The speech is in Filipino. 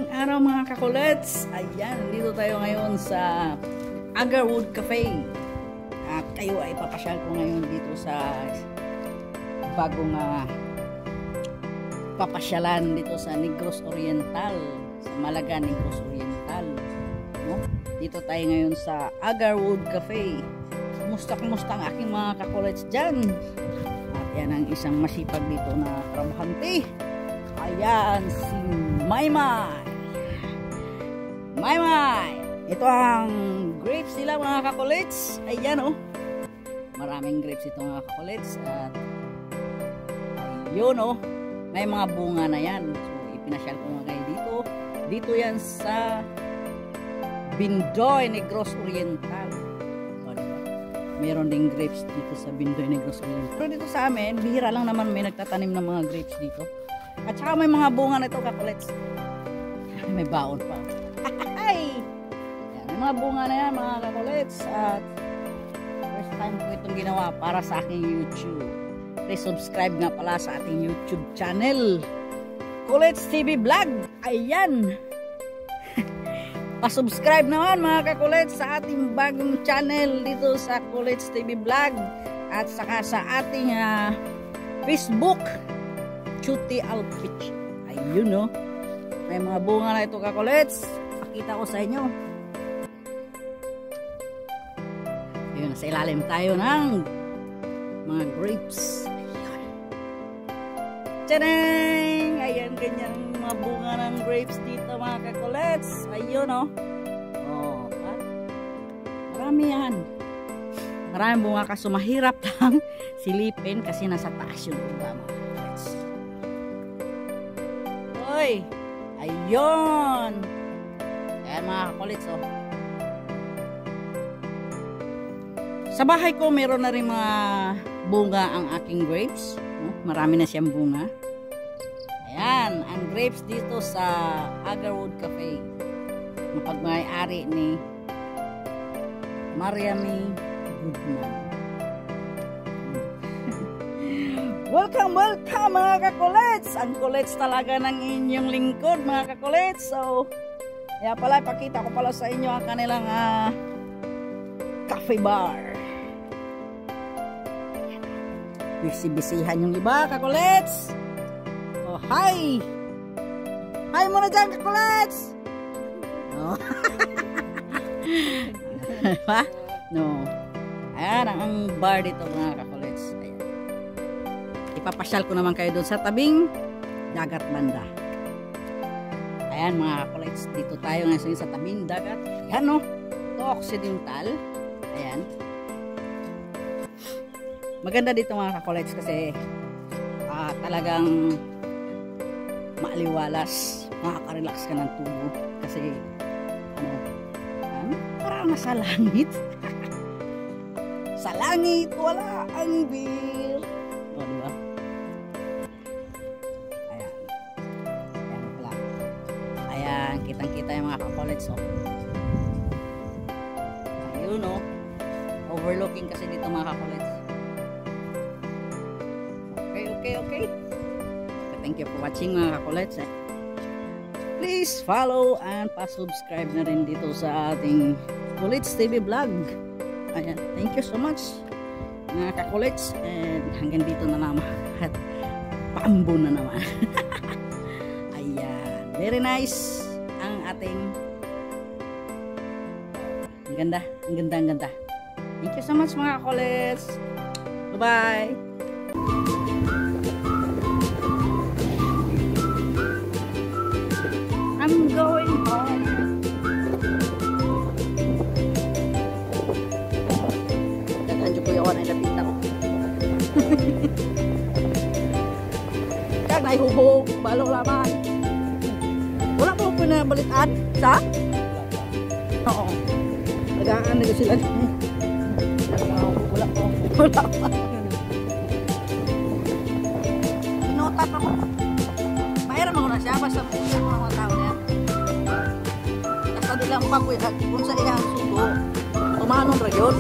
Magandang araw mga kakulets. Ayan, dito tayo ngayon sa Agarwood Cafe. At kayo ay papasyal ko ngayon dito sa bagong papasyalan dito sa Negros Oriental, sa Malaga, Negros Oriental, no? Dito tayo ngayon sa Agarwood Cafe. Kumusta ang aking mga kakulets dyan? At yan ang isang masipag dito na trabahante. Ayan, si Maymay. Ito ang grapes nila mga kakulets. Ayan oh. Maraming grapes ito mga kakulets. At ayun oh. May mga bunga na yan. So ipinasyal ko mga kayo dito. Dito yan sa Bindoy, Negros Oriental. So, diba? Meron ding grapes dito sa Bindoy, Negros Oriental. Pero dito sa amin, bihira lang naman may nagtatanim ng mga grapes dito. At saka may mga bunga na ito kakulets. May baon pa. Yan, may mga bunga na yan mga kakulets. At first time ko itong ginawa para sa aking YouTube. Please subscribe nga pala sa ating YouTube channel, Kulets TV Vlog. Ayan. Pa-subscribe naman mga kakulets sa ating bagong channel dito sa Kulets TV Vlog. At saka sa ating Facebook, Cutie Outfit. Ayun no. May mga bunga na ito kakulets. Pakita ko sa inyo. Ayun, nasa ilalim tayo ng mga grapes. Ayun. Tadang! Ayan, ganyan mga bunga ng grapes dito mga kakulets. Ayun no. Oh, marami yan. Maraming bunga kaso mahirap lang silipin kasi nasa taas yung bunga mga kakulets. Oy! Ayun! Ayan mga kakulets oh. Sa bahay ko meron na rin mga bunga ang aking grapes. Marami na siyang bunga. Ayan, ang grapes dito sa Agarwood Cafe. Ang pagmay-ari ni Mariamy Goodman. Welcome mga kakulets! Ang kulets talaga ng inyong lingkod mga kakulets. So, kaya pala, pakita ko pala sa inyo ang kanilang cafe bar. Bisi-bisihan yung iba kakulets. Oh, hi! Hi muna dyan kakulets! No. Diba? No. Ayan ang bar dito mga kakulets. Ayan. Ipapasyal ko naman kayo doon sa tabing dagat banda. Ayan mga kakulets, dito tayo ngayon sa tabing dagat. Ayan no, ito Occidental. Ayan. Maganda dito mga kakulets kasi talagang maaliwalas, makaka-relax ka ng tubo kasi parang nasa langit. Sa langit wala ang beer. O diba? Ayan. Ayan pala. Ayan, kitang-kita yung mga kakulets oh. Ayun oh. Overlooking kasi dito mga kakulets. Okay. Thank you for watching mga kakulets. Please follow and pa-subscribe na rin dito sa ating Kulets TV Vlog. Ayan, thank you so much mga kakulets. And hanggang dito na naman. At paambo na naman. Ayan, very nice ang ating ang ganda. Thank you so much mga kakulets. Bye-bye. I'm going home. Dadaan ko yung ay napita ko. Kag naihubog, balong laman. Wala po pinabalitaan sa? Oo. Nagaan na sila. Wala pa. Inotat ako. Mayroon ako na siya basta mga tao na yan. Basta nilang pakuya kung sa iyang sugo tumanong ra yun.